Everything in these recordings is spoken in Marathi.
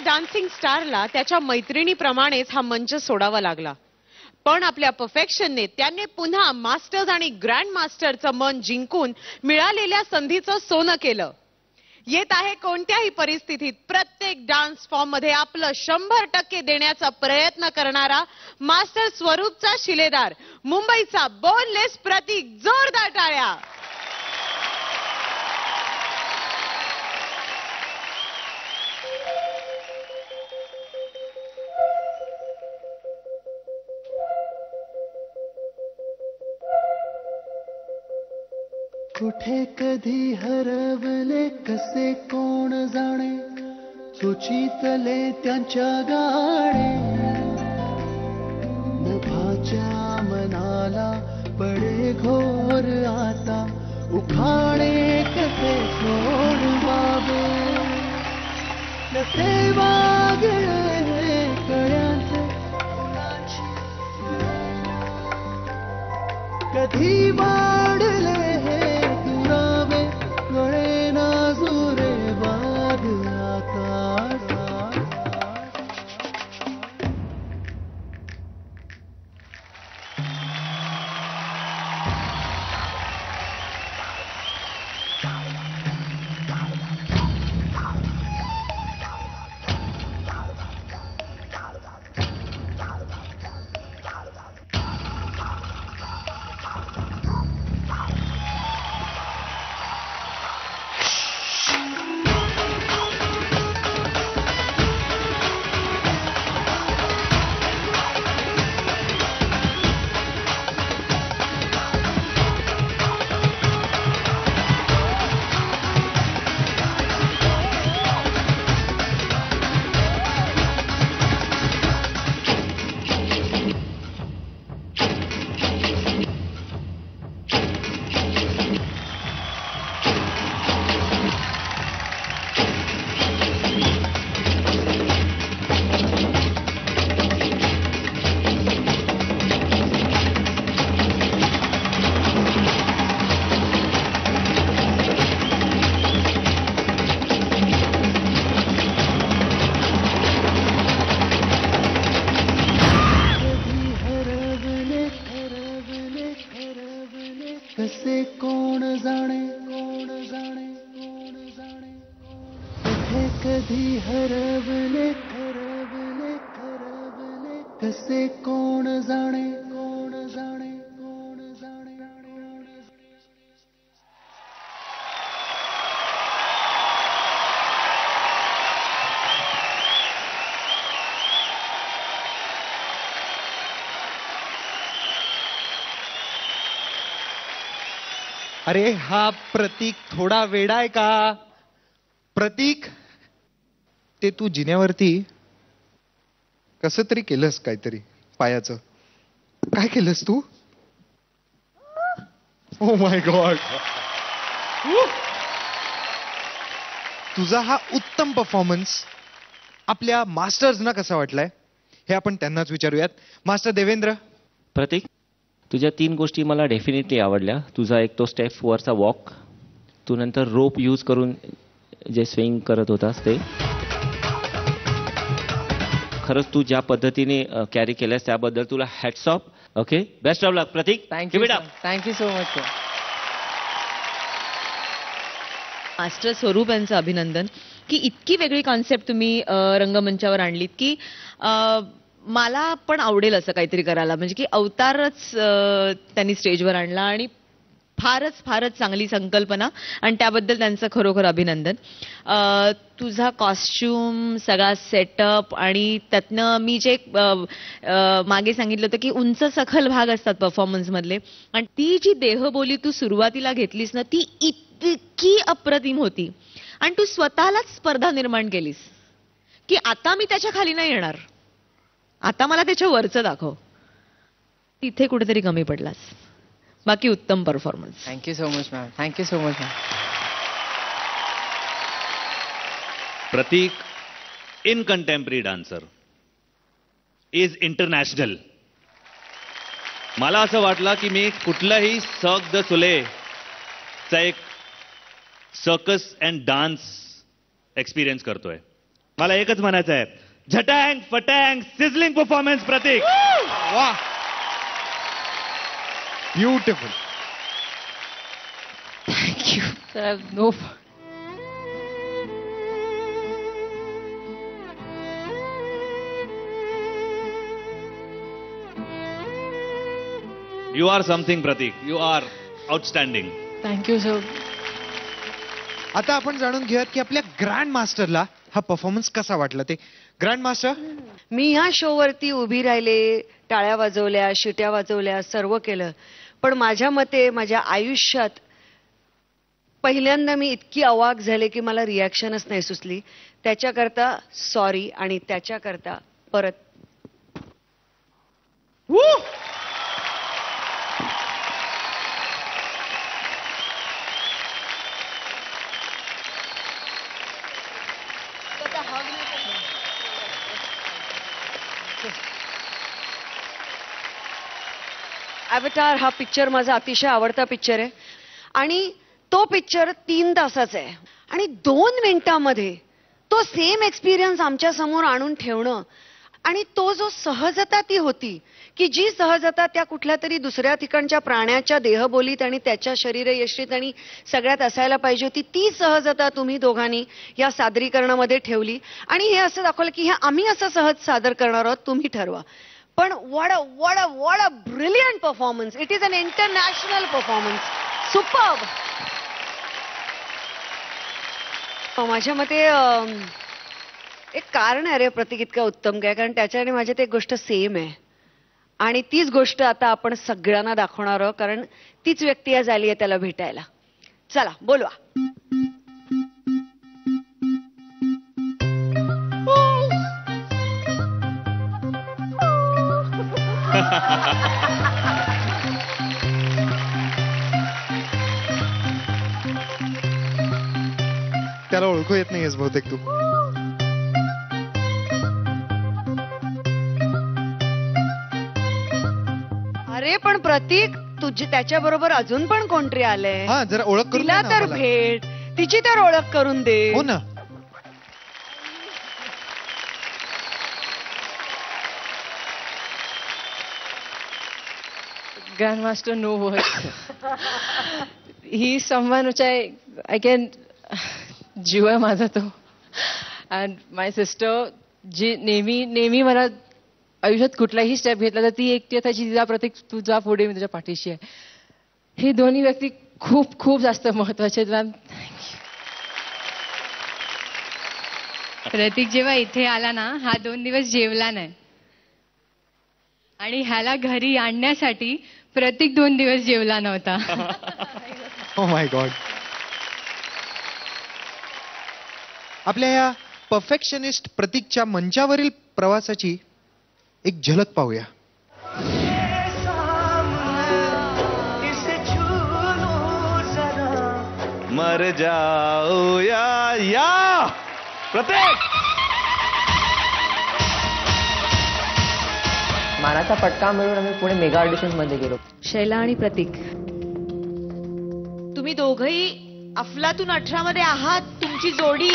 डान्सिंग स्टारला त्याच्या मैत्रिणीप्रमाणेच हा मंच सोडावा लागला. पण आपल्या परफेक्शनने त्याने पुन्हा मास्टर्स आणि ग्रँड मास्टरचं मन जिंकून मिळालेल्या संधीचं सोनं केलं. येत आहे कोणत्याही परिस्थितीत प्रत्येक डान्स फॉर्म मध्ये आपलं 100% देण्याचा प्रयत्न करणारा मास्टर स्वरूपचा शिलेदार मुंबईचा बोनलेस प्रतीक. जोरदार टाळ्या. कुठे कधी हरवले कसे कोण जाणे, सुचितले त्यांच्या गाणे. नभाच्या मनाला पडे घोर आता, उखाणे कसे सोडवावे. कसे वागळे कळ्यांचे कधी वाढले कसे कोण जाणे, कोण जाणे, कोण जाणे. कुठे कधी हरवले हरवले हरवले कसे कोण जाणे, कोण जाणे, कोण जाणे. अरे हा प्रतीक थोडा वेडा आहे का? प्रतीक, ते तू जिन्यावरती कसं तरी केलंस काहीतरी पायाचं. काय केलंस तू? Oh my God. तुझा हा उत्तम परफॉर्मन्स आपल्या मास्टर्सना कसा वाटलाय हे आपण त्यांनाच विचारूयात. मास्टर देवेंद्र. प्रतीक, तुझ्या 3 गोष्टी मला डेफिनेटली आवडल्या. तुझा एक तो स्टेप वरचा वॉक, तू नंतर रोप यूज करून जे स्विंग करत होतास ते खरंच तू ज्या पद्धतीने कॅरी केल्यास त्याबद्दल तुला hats off. Okay, best of luck Prateek. Thank you so much. Master Swaroop यांचं अभिनंदन की इतकी वेगळी कॉन्सेप्ट तुम्ही रंगमंचावर आणलीत की मला पण आवडेल असं काहीतरी करायला. म्हणजे की अवतारच त्यांनी स्टेजवर आणला आणि फारच फारच चांगली संकल्पना आणि त्याबद्दल त्यांचं खरोखर अभिनंदन. तुझा कॉस्ट्युम, सगळा सेटअप आणि त्यातनं मी जे मागे सांगितलं होतं की उंच सखल भाग असतात परफॉर्मन्स मधले आणि ती जी देहबोली तू सुरुवातीला घेतलीस ना ती इतकी अप्रतिम होती आणि तू स्वतःलाच स्पर्धा निर्माण केलीस की आता मी त्याच्या खाली नाही येणार, आता मला त्याच्या वरचं दाखव. तिथे कुठेतरी कमी पडलास. बाकी उत्तम performance. Thank you so much ma'am. Thank you so much ma'am. Prateek in contemporary dancer is international. मला असं वाटलं की मी कुठलाही सर्क द सोलेचा एक सर्कस अँड डान्स एक्सपिरियन्स करतोय. मला एकच म्हणायचं आहे, झटँग फटँग सिझलिंग परफॉर्मन्स प्रतीक. वा, ब्युटिफुल. तर no. You are something Prateek, you are outstanding. Thank you sir. आता आपण जाणून घेऊयात की आपल्या ग्रँड मास्टरला हा परफॉर्मन्स कसा वाटला ते. ग्रँड मास्टर, मी ह्या शोवरती उभी राहिले, टाळ्या वाजवल्या, शिट्या वाजवल्या, सर्व केलं, पण माझ्या मते माझ्या आयुष्यात पहिल्यांदा मी इतकी अवाक झाले की मला रिॲक्शनच नाही सुचली. त्याच्याकरता सॉरी आणि त्याच्याकरता परत. अवतार हा पिक्चर माझा अतिशय आवडता पिक्चर आहे आणि तो पिक्चर 3 तासाचा आहे आणि 2 मिनिटांमध्ये तो सेम एक्सपिरियन्स आमच्या समोर आणून ठेवणं आणि तो जो सहजता ती होती की जी सहजता त्या कुठल्या तरी दुसऱ्या ठिकाणच्या प्राण्याच्या देहबोलीत आणि त्याच्या शरीरयष्टीत आणि सगळ्यात असायला पाहिजे होती, ती सहजता तुम्ही दोघांनी या सादरीकरणामध्ये ठेवली आणि हे असं दाखवलं की हे आम्ही असं सहज सादर करणार आहोत, तुम्ही ठरवा. पण what a brilliant performance. It is an international performance. Superb. माझ्या मते एक कारण आहे रे प्रतीक इतकं उत्तम काय, कारण त्याच्या आणि माझ्यात एक गोष्ट सेम आहे आणि तीच गोष्ट आता आपण सगळ्यांना दाखवणार आहोत, कारण तीच व्यक्ती आज आली आहे त्याला भेटायला. चला बोलवा. त्याला ओळखू येत नाहीयेस बहुतेक तू. अरे पण प्रतीक, तुझी त्याच्याबरोबर अजून पण कोणतरी आलंय. हा, जरा ओळख करून तिला दे ना तर आम्हाला. भेट, तिची तर ओळख करून दे. हो ना. Grandmaster, no words. He's someone which I can जीव आहे माझा तो. And my sister, जी नेहमी मला आयुष्यात कुठलाही स्टेप घेतला तर ती एकटी त्याची तिचा प्रतीक तू जा पुढे, मी तुझ्या पाठीशी आहे. हे दोन्ही व्यक्ती खूप खूप जास्त महत्वाचे आहेत मॅम. प्रतीक जेव्हा इथे आला ना, हा 2 दिवस जेवला नाही आणि ह्याला घरी आणण्यासाठी प्रतीक 2 दिवस जेवला नव्हता. Oh my God. आपल्या या परफेक्शनिस्ट प्रतीकच्या मंचावरील प्रवासाची एक झलक पाहूया. मर जाओ या प्रतीक. मानाचा पटका मिळून आम्ही पुढे मेगा ऑडिशन मध्ये गेलो. शैला आणि प्रतीक, तुम्ही दोघंही अफलातून 18 मध्ये आहात. तुमची जोडी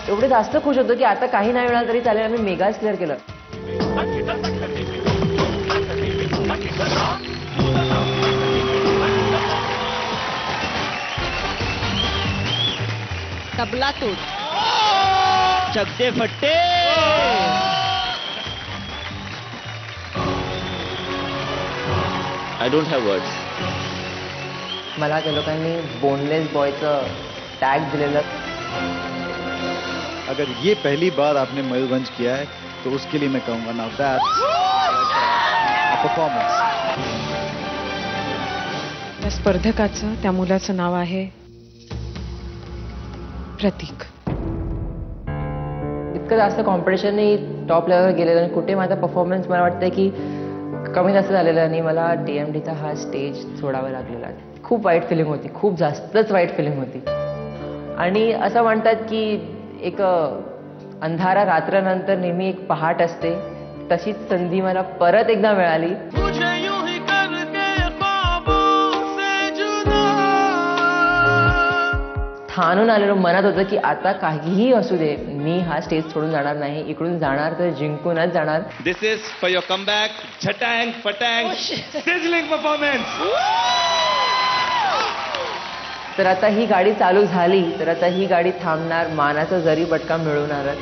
एवढे जास्त खुश होतो की आता काही नाही मिळालं तरी चालेल, आम्ही मेगाच क्लिअर केलं. तबला तोड, चकते फट्टे. I don't have words. मला त्या लोकांनी बोनलेस बॉयचं टॅग दिलेलं. अगर ये पहली बार आपने मयूरभंज किया है तो उसके लिए मैं कहूंगा नाउ दैट्स परफॉर्मन्स. त्या स्पर्धकाचं, त्या मुलाचं नाव आहे प्रतीक. इतकं जास्त कॉम्पिटिशनही टॉप लेवलवर गेलेलं आणि कुठे माझा परफॉर्मन्स मला वाटतं की कमी जास्त झालेलं आणि मला DMDचा हा स्टेज सोडावा लागलेला. खूप वाईट फिलिंग होती, खूप जास्तच वाईट फिलिंग होती. आणि असं म्हणतात की एक अंधारा रात्रनंतर नेहमी एक पहाट असते, तशीच संधी मला परत एकदा मिळाली. ठाणून आलेलो, मनात होतं की आता काहीही असू दे, मी हा स्टेज सोडून जाणार नाही, इकडून जाणार तर जिंकूनच जाणार. This is for your comeback. Jhatang, Fatang, sizzling performance. तर आता ही गाडी चालू झाली तर आता ही गाडी थांबणार, मानाचा जरी बटका मिळवणारच.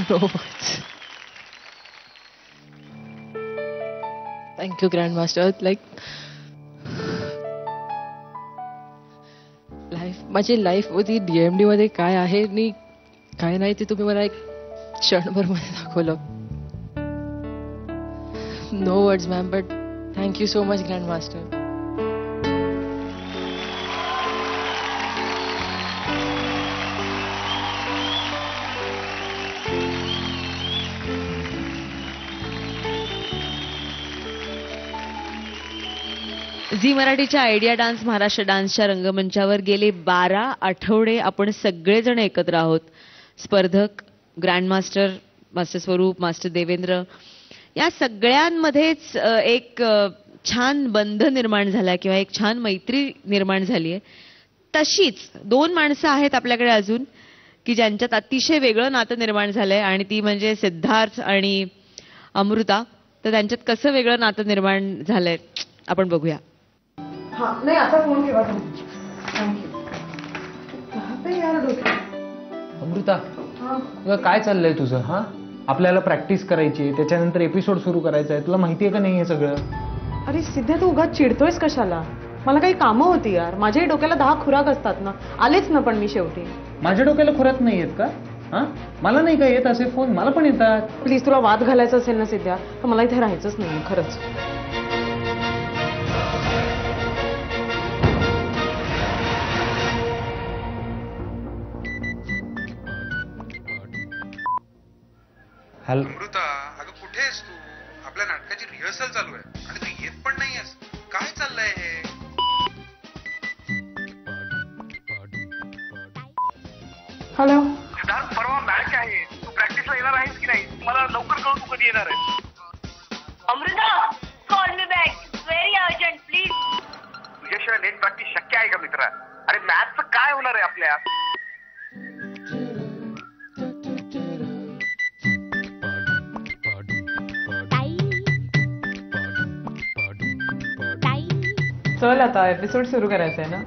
No words. Thank you, Grandmaster. माझी लाईफ होती DMD मध्ये काय आहे आणि काय नाही ते तुम्ही मला एक क्षणभर मध्ये दाखवलं. No words, ma'am, but thank you so much, Grandmaster. Zee मराठीच्या आयडिया डान्स महाराष्ट्र डान्सच्या रंगमंचावर गेले 12 आठवडे आपण सगळेजण एकत्र आहोत. स्पर्धक, ग्रँडमास्टर, मास्टर स्वरूप, मास्टर देवेंद्र, या सगळ्यांमध्येच एक छान बंध निर्माण झाला किंवा एक छान मैत्री निर्माण झाली आहे. तशीच 2 माणसं आहेत आपल्याकडे अजून की ज्यांच्यात अतिशय वेगळं नातं निर्माण झालंय आणि ती म्हणजे सिद्धार्थ आणि अमृता. तर त्यांच्यात कसं वेगळं नातं निर्माण झालंय आपण बघूया. नाही आता फोन ठेवा तुम्ही. अमृता, तुझं काय चाललंय तुझं? हा, आपल्याला प्रॅक्टिस करायची, त्याच्यानंतर एपिसोड सुरू करायचा आहे. तुला माहितीये का नाही हे सगळं? अरे सिद्ध्या, तू उगाच चिडतोयस कशाला? मला काही कामं होती यार. माझ्याही डोक्याला 10 खुराक असतात ना. आलेच ना पण मी शेवटी. माझ्या डोक्याला खुराक नाही येत का? हा, मला नाही का येत असे फोन? मला पण येतात. प्लीज, तुला वाद घालायचा असेल ना सिद्ध्या, तर मला इथे राहायचंच नाही खरंच. अमृता, अगं कुठे आहेस तू? आपल्या नाटकाची रिहर्सल चालू आहे आणि तू येत पण नाहीयेस. काय चाललंय हे? हॅलो सिद्धार्थ, परवा मॅच आहे, तू प्रॅक्टिसला येणार आहेस की नाही? मला लवकर कळून तू कधी येणार आहे. अमृता, कॉल मी बॅक, व्हेरी अर्जंट प्लीज. तुझ्याशिवाय नेट प्रॅक्टिस शक्य आहे का मित्रा? अरे मॅचचं काय होणार आहे आपल्या? चल आता एपिसोड सुरू करायचा आहे ना.